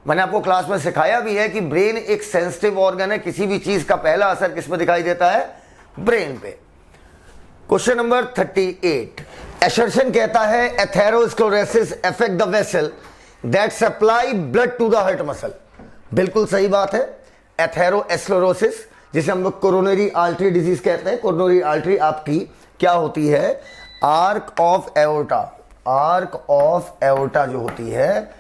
मैंने आपको क्लास में सिखाया भी है कि ब्रेन एक सेंसिटिव ऑर्गन है, किसी भी चीज का पहला असर किस पे दिखाई देता है? ब्रेन पे। क्वेश्चन नंबर 38, एसर्शन कहता है atherosclerosis affect the vessel that supply blood to the heart muscle. बिल्कुल सही बात है, एथेरोस्क्लेरोसिस, जिसे हम लोग कोरोनरी आर्टरी डिजीज कहते हैं। कोरोनरी आर्टरी आपकी क्या होती है? Arc of aorta, arc of aorta जो होती है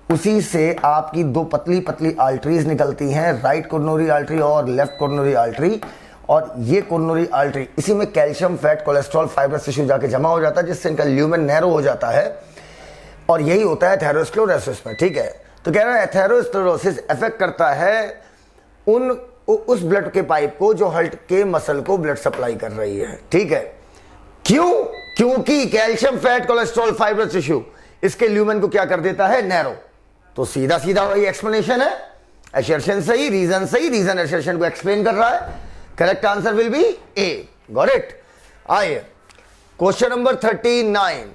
उसी से आपकी दो पतली पतली आर्टरीज निकलती हैं, राइट कोरोनरी आर्टरी और लेफ्ट कोरोनरी आर्टरी। और ये कोरोनरी आर्टरी, इसी में calcium, fat, cholesterol, fibrous tissue जाके जमा हो जाता है, जिससे इनका ल्यूमेन नैरो हो जाता है, और यही होता है एथेरोस्क्लेरोसिस में, ठीक है। तो कह रहा है एथेरोस्क्लेरोसिस अफेक्ट करता है उस ब्लड के पाइप को जो हार्ट के मसल को ब्लड सप्लाई कर रही है। ठीक है, क्यों? क्योंकि calcium, fat, cholesterol, fibrous tissue इसके ल्यूमेन को क्या कर देता है? नैरो। तो सीधा सीधा वही एक्सप्लेनेशन है, असर्शन सही, रीजन सही, रीजन असर्शन को एक्सप्लेन कर रहा है। Correct answer will be A. Got it. आइए क्वेश्चन नंबर 39,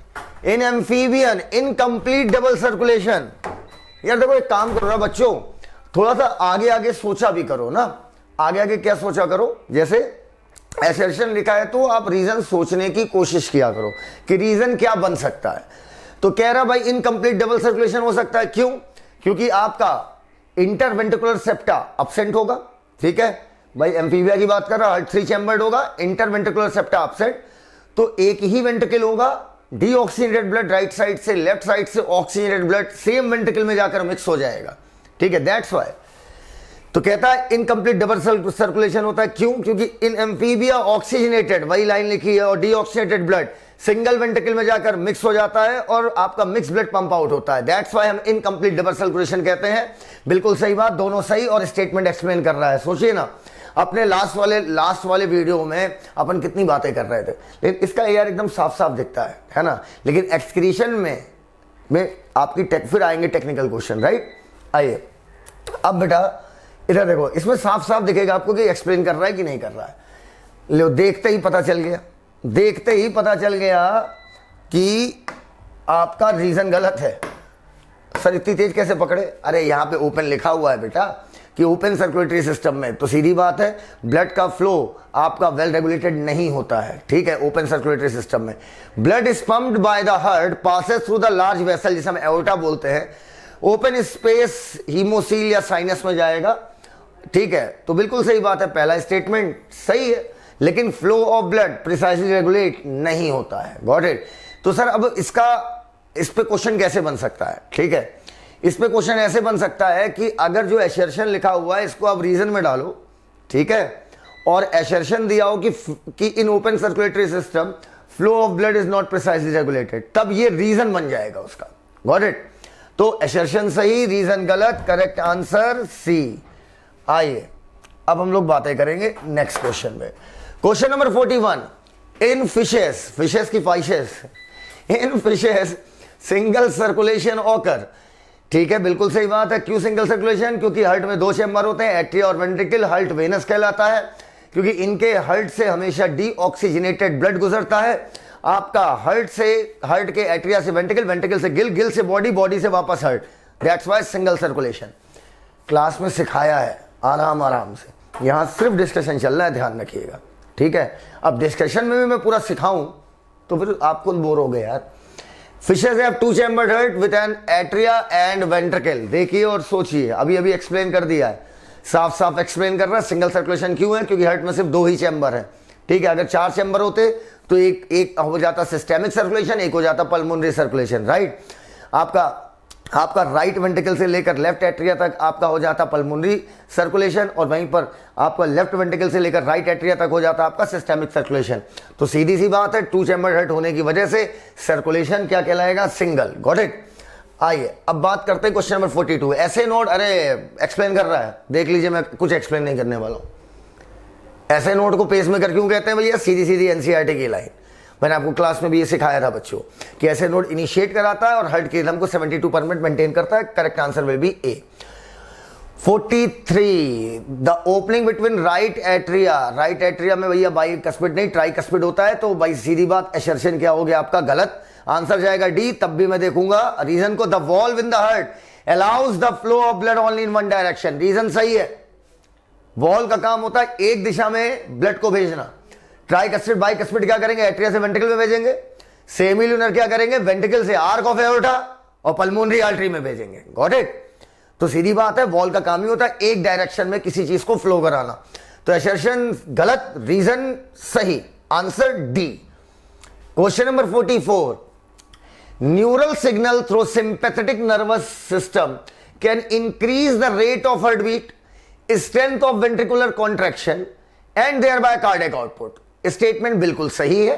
इन एम्फीबियन इनकम्प्लीट डबल सर्कुलेशन। यार देखो एक काम करो ना बच्चों, थोड़ा सा आगे आगे सोचा भी करो ना। आगे आगे क्या सोचा करो, जैसे असर्शन लिखा है तो आप रीजन सोचने की कोशिश किया करो कि रीजन क्या बन सकता है। तो कह रहा भाई इनकम्प्लीट डबल सर्कुलेशन हो सकता है, क्यों? क्योंकि आपका इंटरवेंट्रिकुलर सेप्टा अब्सेंट होगा। ठीक है भाई, एम्फीबिया की बात कर रहा, हार्ट 3 चैम्बर्ड होगा, इंटरवेंट्रिकुलर सेप्टा अब्सेंट, तो एक ही वेंट्रिकल होगा, डीऑक्सीजनेटेड ब्लड राइट साइड से, लेफ्ट साइड से ऑक्सीजनेटेड ब्लड सेम वेंट्रिकल में जाकर मिक्स हो जाएगा। ठीक है, दैट्स व्हाई। तो कहता है इनकम्प्लीट डबल सर्कुलेशन होता है, क्यों? क्योंकि इन एम्फीबिया ऑक्सीजनेटेड, वही लाइन लिखी है, और डीऑक्सीजनेटेड ब्लड सिंगल वेंट्रिकल में जाकर मिक्स हो जाता है और आपका मिक्स ब्लड पंप आउट होता है। दैट्स व्हाई हम इनकम्प्लीट डबल सर्कुलेशन कहते हैं। बिल्कुल सही बात, दोनों सही, और स्टेटमेंट एक्सप्लेन कर रहा है। सोचिए ना, अपने लास्ट वाले वीडियो में अपन कितनी बातें कर रहे थे, लेकिन इसका यार एकदम साफ साफ दिखता है ना। लेकिन एक्सक्रीशन में आपकी फिर आएंगे टेक्निकल क्वेश्चन, राइट। आइए अब बेटा इधर देखो, इसमें साफ साफ दिखेगा आपको कि एक्सप्लेन कर रहा है कि नहीं कर रहा है। लो, देखते ही पता चल गया कि आपका रीजन गलत है। सर इतनी तेज कैसे पकड़े? अरे यहां पे ओपन लिखा हुआ है बेटा कि ओपन सर्कुलेटरी सिस्टम में, तो सीधी बात है ब्लड का फ्लो आपका वेल रेगुलेटेड नहीं होता है। ठीक है, ओपन सर्कुलेटरी सिस्टम में blood is pumped by the heart, passes through the large vessel, जिसे हम एओर्टा बोलते हैं, ओपन स्पेस हीमोसील या साइनस में जाएगा। ठीक है, तो बिल्कुल सही बात है, पहला स्टेटमेंट सही है, लेकिन flow of blood precisely regulate नहीं होता है। Got it. तो सर अब इस पे क्वेश्चन कैसे बन सकता है? ठीक है, इस पे क्वेश्चन ऐसे बन सकता है कि अगर जो असर्शन लिखा हुआ है इसको आप रीजन में डालो, ठीक है, और असर्शन दिया हो कि in open circulatory system flow of blood is not precisely regulated, तब ये रीजन बन जाएगा उसका। Got it. तो असर्शन सही, रीजन गलत, करेक्ट आंसर सी। आइए अब हम लोग बातें करेंगे नेक्स्ट क्वेश्चन में। क्वेश्चन नंबर 41, इन फिशेस की फाइशेस, इन फिशेस सिंगल सर्कुलेशन ऑकर। ठीक है, बिल्कुल सही बात है। क्यों सिंगल सर्कुलेशन? क्योंकि हार्ट में 2 चैम्बर होते हैं, एट्रिया और वेंट्रिकल। हार्ट वेनस कहलाता है क्योंकि इनके हार्ट से हमेशा डीऑक्सीजनेटेड ब्लड गुजरता है। आपका हार्ट के एट्रिया से वेंट्रिकल, वेंट्रिकल से गिल, गिल से बॉडी, बॉडी से वापस heart. That's why single circulation. Class में सिखाया है आराम से, यहां सिर्फ डिस्कशन चल रहा है, ध्यान रखिएगा। ठीक है, अब डिस्कशन में भी मैं पूरा सिखाऊं तो फिर आपको बोर हो गए यार। Fishes have 2 chambered heart with an atria and ventricle. देखिए और सोचिए, अभी एक्सप्लेन कर दिया है, साफ साफ एक्सप्लेन कर रहा है। सिंगल सर्कुलेशन क्यों है? क्योंकि हार्ट में सिर्फ 2 ही चैम्बर है। ठीक है, अगर 4 चैम्बर होते तो एक हो जाता सिस्टेमिक सर्कुलेशन, एक हो जाता पल्मोनरी सर्कुलेशन, राइट। आपका राइट वेंट्रिकल से लेकर लेफ्ट एट्रिया तक आपका हो जाता पल्मोनरी सर्कुलेशन, और वहीं पर आपका लेफ्ट वेंट्रिकल से लेकर राइट एट्रिया तक हो जाता आपका सिस्टेमिक सर्कुलेशन। तो सीधी सी बात है, 2 चैम्बर हार्ट होने की वजह से सर्कुलेशन क्या कहलाएगा? सिंगल। Got it. आइए अब बात करते हैं क्वेश्चन नंबर 42। ऐसे नोट, अरे एक्सप्लेन कर रहा है, देख लीजिए, मैं कुछ एक्सप्लेन नहीं करने वाला हूं। ऐसे नोट को पेस मेकर क्यों कहते हैं भैया? सीधी सीधी एनसीईआरटी की लाइन, मैंने आपको क्लास में भी ये सिखाया था बच्चों कि ऐसे नोट इनिशिएट कराता है और हार्ट के रिदम को 72 पर मिनट मेंटेन करता है। Correct answer will be A. 43, the opening between right atria में भैया बाइकस्पिड नहीं ट्राइकस्पिड होता है, तो भाई सीधी बात असर्शन क्या हो गया आपका? गलत। आंसर जाएगा डी। तब भी मैं देखूंगा रीजन को। The valve in the heart allows the flow of blood only in one direction. Reason सही है, वॉल्व का काम होता है एक दिशा में ब्लड को भेजना। ट्राइकस्पिड बाइकस्पिड क्या करेंगे? एट्रिया से वेंट्रिकल में भेजेंगे। सेमिल्यूनर क्या करेंगे? वेंट्रिकल से आर्क ऑफ एओर्टा और पल्मोनरी आर्टरी में भेजेंगे। Got it. तो सीधी बात है, वॉल्व का काम ही होता है एक डायरेक्शन में किसी चीज को फ्लो कराना। तो असर्शन गलत, रीजन सही, answer D. Question number 44, neural signal through sympathetic nervous system can increase the rate of heart beat, strength of ventricular contraction and thereby cardiac output. Statement बिल्कुल सही है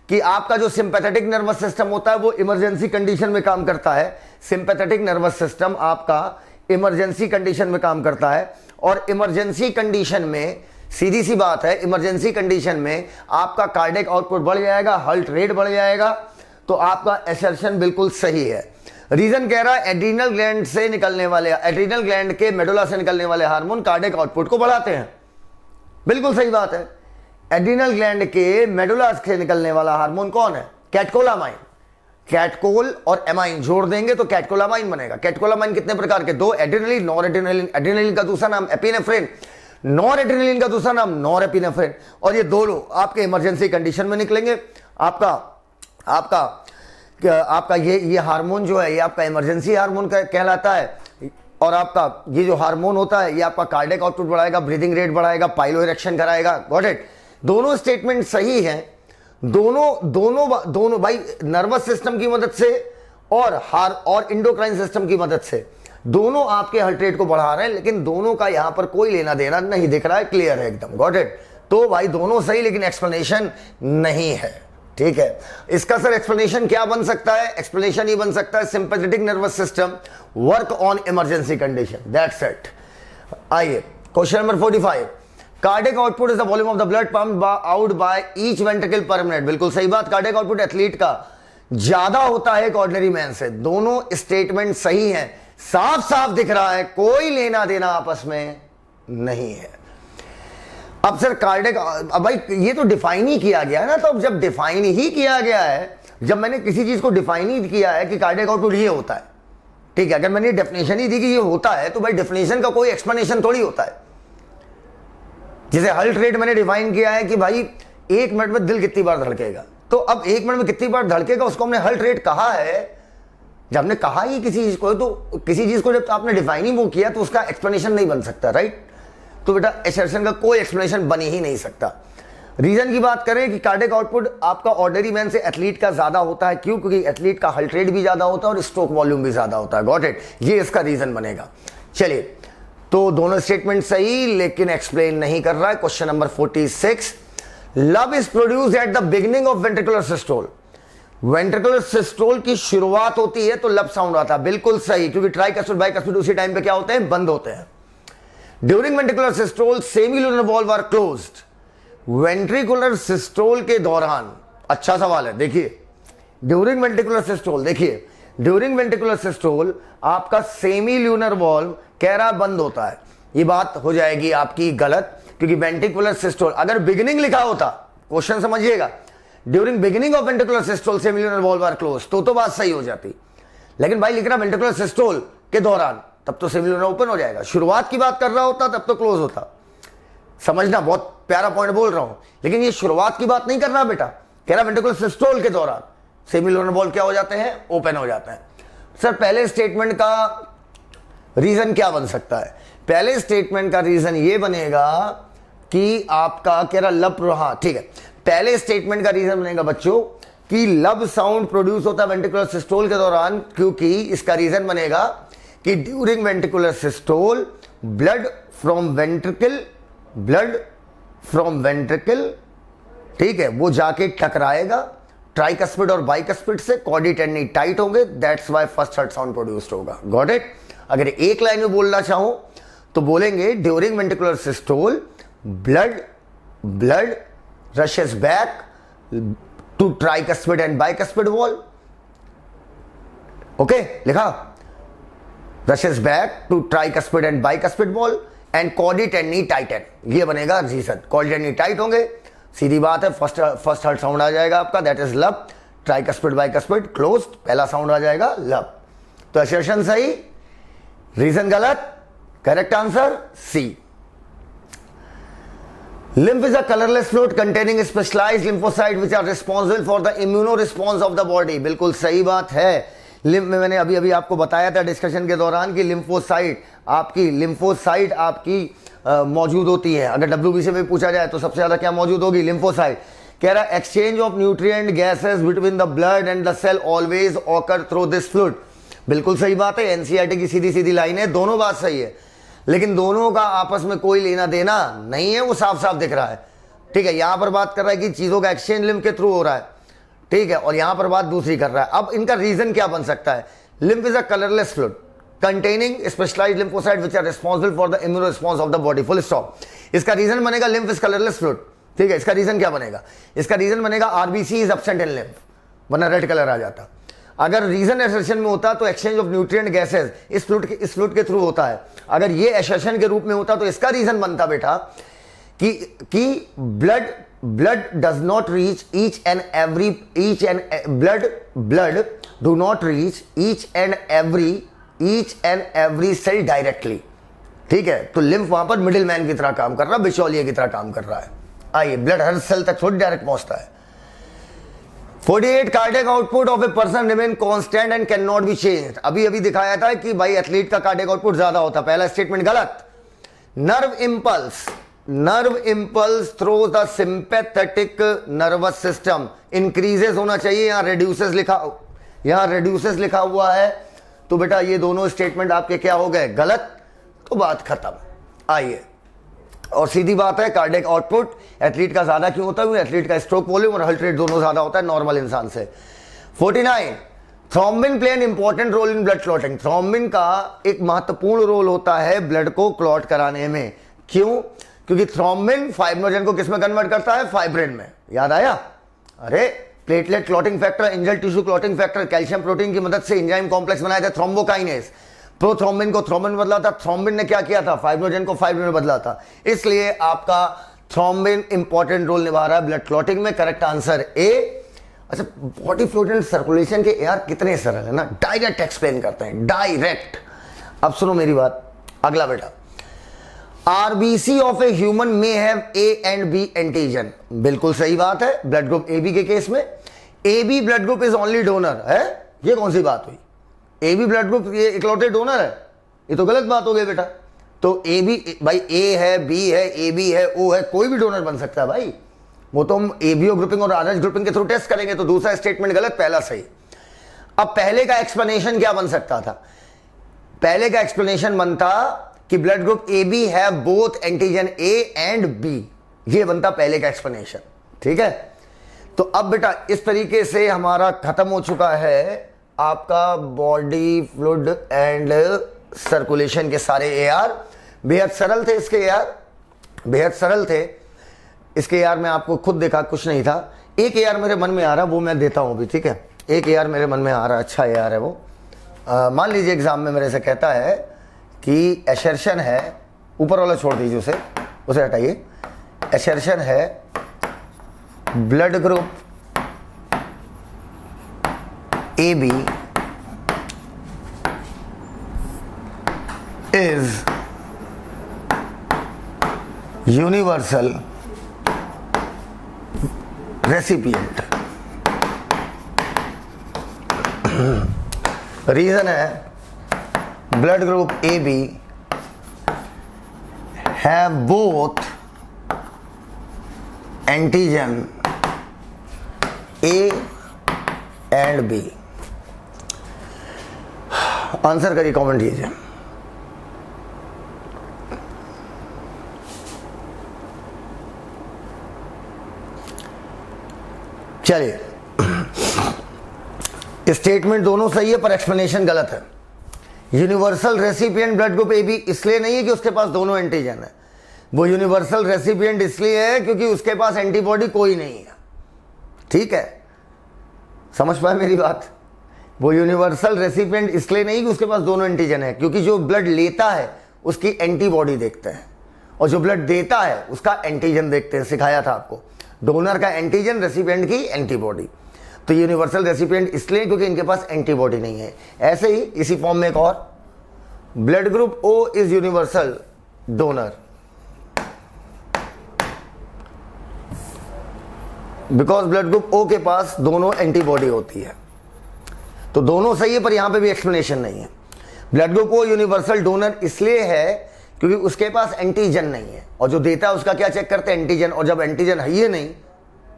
कि आपका जो सिंपैथेटिक नर्वस सिस्टम होता है वो इमरजेंसी कंडीशन में काम करता है। सिंपैथेटिक नर्वस सिस्टम आपका इमरजेंसी कंडीशन में काम करता है, और इमरजेंसी कंडीशन में सीधी सी बात है, इमरजेंसी कंडीशन में आपका कार्डियक आउटपुट बढ़ जाएगा, हार्ट रेट बढ़ जाएगा। तो आपका असर्शन बिल्कुल सही है। रीजन कह रहा है एड्रीनल ग्लैंड से निकलने वाले, एड्रीनल ग्लैंड के मेडुला से निकलने वाले हार्मोन कार्डियक आउटपुट को बढ़ाते हैं। बिल्कुल सही बात है। एड्रीनल ग्लैंड के मेडुला से निकलने वाला हार्मोन कौन है? कैटकोलामाइन। कैटकोल और एमाइन जोड़ देंगे तो कैटकोलामाइन बनेगा। कैटकोलामाइन कितने प्रकार के? दो, एड्रेनलिन, नॉर एड्रेनलिन। एड्रेनलिन का दूसरा नाम एपिनेफ्रिन, नॉर एड्रेनलिन का दूसरा नाम नॉर एपिनेफ्रिन। और ये दोनों आपके इमरजेंसी कंडीशन में निकलेंगे। आपका ये हार्मोन जो है ये आपका इमरजेंसी हार्मोन कहलाता है। और आपका ये जो हार्मोन होता है ये आपका कार्डियक आउटपुट बढ़ाएगा, ब्रीदिंग रेट बढ़ाएगा, पाइलो इरेक्शन कराएगा। Got it? दोनों स्टेटमेंट सही हैं। दोनों भाई नर्वस सिस्टम की मदद से और इंडोक्राइन सिस्टम की मदद से दोनों आपके हार्ट रेट को बढ़ा रहे हैं, लेकिन दोनों का यहां पर कोई लेना देना नहीं दिख रहा है। क्लियर है एकदम? Got it? तो भाई दोनों सही, लेकिन एक्सप्लेनेशन नहीं है। ठीक है, इसका सर एक्सप्लेनेशन क्या बन सकता है? एक्सप्लेनेशन ये बन सकता है sympathetic nervous system work on emergency condition. That's it. आइए question number 45। Cardiac output is the volume of the blood pumped out by each ventricle per minute. बिल्कुल सही बात। कार्डियक आउटपुट एथलीट का ज्यादा होता है एक ऑर्डिनरी मैन से। दोनों स्टेटमेंट सही हैं। साफ साफ दिख रहा है, कोई लेना देना आपस में नहीं है। अब सर कार्डियक, अब भाई ये तो डिफाइन ही किया गया है ना। तो अब जब डिफाइन ही किया गया है, जब मैंने किसी चीज को डिफाइन ही किया है कि कार्डियक आउटपुट ये होता है, ठीक है, अगर मैंने डेफिनेशन ही दी कि ये होता है, तो भाई डेफिनेशन का कोई एक्सप्लेनेशन थोड़ी होता है। जैसे हार्ट रेट मैंने डिफाइन किया है कि भाई 1 मिनट में दिल कितनी बार धड़केगा, तो अब 1 मिनट में कितनी बार धड़केगा उसको हमने हार्ट रेट कहा है। जब हमने कहा ही किसी चीज को, तो किसी चीज को जब आपने डिफाइन ही वो किया तो उसका एक्सप्लेनेशन नहीं बन सकता, राइट? तो बेटा असर्शन का कोई एक्सप्लेनेशन बन ही नहीं सकता। रीजन की बात करें कि कार्डियक आउटपुट आपका ऑर्डिनरी मैन से एथलीट का ज्यादा होता है। क्यों? क्योंकि एथलीट का हार्ट रेट भी ज्यादा होता है और स्ट्रोक वॉल्यूम भी ज्यादा होता है। Got it? ये इसका रीजन बनेगा। चलिए, तो दोनों स्टेटमेंट सही, लेकिन एक्सप्लेन नहीं कर रहा है। Question number 46। Love is produced at the beginning of ventricular systole. Ventricular systole की शुरुआत होती है तो लब साउंड आता है। बिल्कुल सही, क्योंकि ट्राइकस्पिड बाइकस्पिड उसी टाइम पे क्या होते हैं? बंद होते हैं। During ventricular systole semilunar valve are closed. Ventricular systole के दौरान, अच्छा सवाल है, देखिए ड्यूरिंग वेंट्रिकुलर सिस्टोल, देखिए ड्यूरिंग वेंट्रिकुलर सिस्टोल आपका सेमील्यूनर वॉल्व कह रहा बंद होता है। ये बात हो जाएगी आपकी गलत, क्योंकि वेंट्रिकुलर सिस्टोल अगर बिगिनिंग लिखा होता, क्वेश्चन समझिएगा, during beginning of ventricular systole semilunar valve are close, तो बात सही हो जाती। लेकिन भाई लिख रहा वेंट्रिकुलर सिस्टोल के दौरान, तब तो सेमील्यूनर ओपन हो जाएगा। शुरुआत की बात कर रहा होता तब तो क्लोज होता। समझना, बहुत प्यारा पॉइंट बोल रहा हूं, लेकिन ये शुरुआत की बात नहीं कर रहा बेटा, कह रहा वेंट्रिकुलर सिस्टोल के दौरान सेमील्यूनर वॉल्व क्या हो जाते हैं? ओपन हो जाते हैं। सर पहले स्टेटमेंट का रीजन क्या बन सकता है? पहले स्टेटमेंट का रीजन ये बनेगा कि आपका कह रहा लब, हाँ ठीक है, पहले स्टेटमेंट का रीजन बनेगा बच्चों कि लब साउंड प्रोड्यूस होता है वेंट्रिकुलर सिस्टोल के दौरान, क्योंकि इसका रीजन बनेगा कि during ventricular systole blood from ventricle, ठीक है, वो जाके टकराएगा ट्राइकस्पिड और बाइकस्पिड से, कॉर्डी टेंडनी टाइट होंगे, that's why first heart sound produced होगा। Got it? अगर एक लाइन में बोलना चाहूं तो बोलेंगे during ventricular systole blood rushes back to tricuspid and bicuspid valve. Okay, लिखा, rushes back to tricuspid and bicuspid valve and chordae tendineae tighten. ये बनेगा रीजन। कॉर्डी टेंडनी टाइट होंगे, सीधी बात है, फर्स्ट हार्ट साउंड आ जाएगा आपका, that is lub. Tricuspid bicuspid closed, पहला साउंड आ जाएगा लब। तो असर्शन सही, रीजन गलत। Correct answer C. Lymph is a colorless fluid containing specialized lymphocytes which are responsible for the immune response of the body। बिल्कुल सही बात है। लिम्फ में मैंने अभी आपको बताया था डिस्कशन के दौरान कि लिम्फोसाइट आपकी मौजूद होती है। अगर WBC में पूछा जाए तो सबसे ज्यादा क्या मौजूद होगी? लिम्फोसाइट। कह रहा है exchange of nutrient gases between the blood and the cell always occur through this fluid. बिल्कुल सही बात है, एनसीईआरटी की सीधी सीधी लाइन है, दोनों बात सही है, लेकिन दोनों का आपस में कोई लेना देना नहीं है, वो साफ साफ दिख रहा है। ठीक है, यहां पर बात कर रहा है कि चीजों का एक्सचेंज लिम्फ के थ्रू हो रहा है, ठीक है, और यहां पर बात दूसरी कर रहा है। अब इनका रीजन क्या बन सकता है? Lymph is a colourless fluid containing specialised lymphocyte which are responsible for the immuno response of the body, full stop. इसका रीजन बनेगा लिम्फ इज कलरलेस फ्लूइड, ठीक है। इसका रीजन क्या बनेगा? इसका रीजन बनेगा RBC is absent in lymph, वरना रेड कलर आ जाता। अगर रीजन एसर्शन में होता तो एक्सचेंज ऑफ न्यूट्रिएंट गैसेस इस फ्लूइड के थ्रू होता है। अगर ये एसर्शन के रूप में होता तो इसका रीजन बनता बेटा कि blood does not reach each and every cell directly, ठीक है। तो लिम्फ वहां पर मिडिल मैन की तरह काम कर रहा है, बिचौलिए की तरह काम कर रहा है। आइए, ब्लड हर सेल तक थोड़ी डायरेक्ट पहुंचता है। 48 cardiac output of a person remain constant and can not be changed. अभी दिखाया था कि भाई एथलीट का कार्डियक आउटपुट ज्यादा होता, पहला स्टेटमेंट गलत। Nerve impulse through the sympathetic nervous system increases होना चाहिए, यहां रेड्यूसेस लिखा हुआ है। तो बेटा ये दोनों स्टेटमेंट आपके क्या हो गए? गलत। तो बात खत्म। आइए, और सीधी बात है, कार्डियक आउटपुट एथलीट का ज्यादा क्यों होता है? एथलीट का स्ट्रोक वॉल्यूम और हार्ट रेट दोनों ज्यादा होता है नॉर्मल इंसान से। 49 thrombin play an important role in blood clotting. Thrombin का एक महत्वपूर्ण रोल होता है ब्लड को क्लॉट कराने में। क्यों? क्योंकि थ्रोम्बिन फाइब्रिनोजन को किसमें कन्वर्ट करता है? फाइब्रिन में। याद आया? अरे platelet clotting factor, angel tissue clotting factor, calcium protein की मदद से एंजाइम कॉम्प्लेक्स बनाया था थ्रोम्बोकाइनेस। प्रोथ्रोम्बिन को थ्रोम्बिन में बदला था, थ्रोम्बिन ने क्या किया था? फाइब्रिनोजन को फाइब्रिन में बदला था। इसलिए आपका थ्रोम्बिन इंपॉर्टेंट रोल निभा रहा है ब्लड क्लॉटिंग में। Correct answer A. अच्छा, बॉडी फ्लूइड एंड सर्कुलेशन के यार कितने सरल है ना, डायरेक्ट एक्सप्लेन करते हैं, डायरेक्ट। अब सुनो मेरी बात, अगला बेटा, RBC of a human may have A and B antigen. बिल्कुल सही बात है। ब्लड ग्रुप ए बी के केस में A B blood group is only donor है। ये कौन सी बात हुई? ए बी ब्लड ग्रुप ये इकलौते डोनर है, ये तो गलत बात हो गई बेटा। तो ए बी भाई ए है, बी है, ए बी है, ओ है, कोई भी डोनर बन सकता है भाई। वो तो हम एबीओ ग्रुपिंग और आरएच ग्रुपिंग के थ्रू टेस्ट करेंगे। तो दूसरा स्टेटमेंट गलत, पहला सही। अब पहले का एक्सप्लेनेशन क्या बन सकता था? पहले का एक्सप्लेनेशन बनता कि ब्लड ग्रुप ए बी है both antigen A and B, ये बनता पहले का एक्सप्लेनेशन, ठीक है। तो अब बेटा इस तरीके से हमारा खत्म हो चुका है आपका बॉडी फ्लूइड एंड सर्कुलेशन के सारे एआर। बेहद सरल थे इसके यार, बेहद सरल थे इसके यार। मैं आपको खुद देखा, कुछ नहीं था। एक एआर मेरे मन में आ रहा, वो मैं देता हूं अभी, ठीक है। एक एआर मेरे मन में आ रहा, अच्छा एआर है वो। मान लीजिए एग्जाम में मेरे से कहता है कि एसर्शन है, ऊपर वाला छोड़ दीजिए, उसे हटाइए। एसर्शन है blood group A B is universal recipient. Reason है blood group A B have both antigen A and B. Answer करिए, कमेंट कीजिए। चलिए, स्टेटमेंट दोनों सही है पर एक्सप्लेनेशन गलत है। Universal recipient blood group A B इसलिए नहीं है कि उसके पास दोनों एंटीजन है, वो यूनिवर्सल रेसिपिएंट इसलिए है क्योंकि उसके पास एंटीबॉडी कोई नहीं है, ठीक है। समझ पाए मेरी बात? वो यूनिवर्सल रेसिपिएंट इसलिए नहीं कि उसके पास दोनों एंटीजन है, क्योंकि जो ब्लड लेता है उसकी एंटीबॉडी देखते हैं और जो ब्लड देता है उसका एंटीजन देखते हैं। सिखाया था आपको, डोनर का एंटीजन, रेसिपिएंट की एंटीबॉडी। तो यूनिवर्सल रेसिपिएंट इसलिए क्योंकि इनके पास एंटीबॉडी नहीं है। ऐसे ही इसी फॉर्म में एक और, blood group O is universal donor because blood group O के पास दोनों एंटीबॉडी होती है। तो दोनों सही है पर यहां पे भी एक्सप्लेनेशन नहीं है। Blood group O universal donor इसलिए है क्योंकि उसके पास एंटीजन नहीं है, और जो देता है उसका क्या चेक करते हैं? एंटीजन। और जब एंटीजन है ही नहीं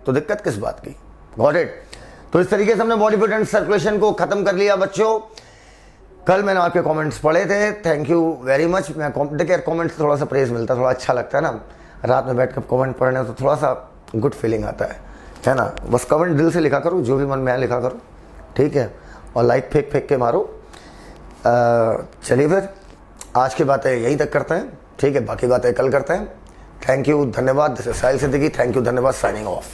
तो दिक्कत किस बात की? Got it? तो इस तरीके से हमने बॉडी फ्लूइड एंड सर्कुलेशन को खत्म कर लिया बच्चों। कल मैंने आपके कमेंट्स पढ़े थे, थैंक यू वेरी मच। मैं देखिए कमेंट से थोड़ा सा प्रेज मिलता है, थोड़ा अच्छा लगता है ना, रात में बैठ कर कमेंट पढ़ने तो थोड़ा सा गुड फीलिंग आता है। है ना। बस कमेंट दिल से लिखा करो, जो भी मन में आए लिखा करो, ठीक है। और लाइक फेंक फेंक के मारो। चलिए फिर आज की बातें यहीं तक करते हैं, ठीक है, बाकी बातें कल करते हैं। थैंक यू, धन्यवाद। This is Sahil Siddiqui. Thank you, धन्यवाद। Signing of.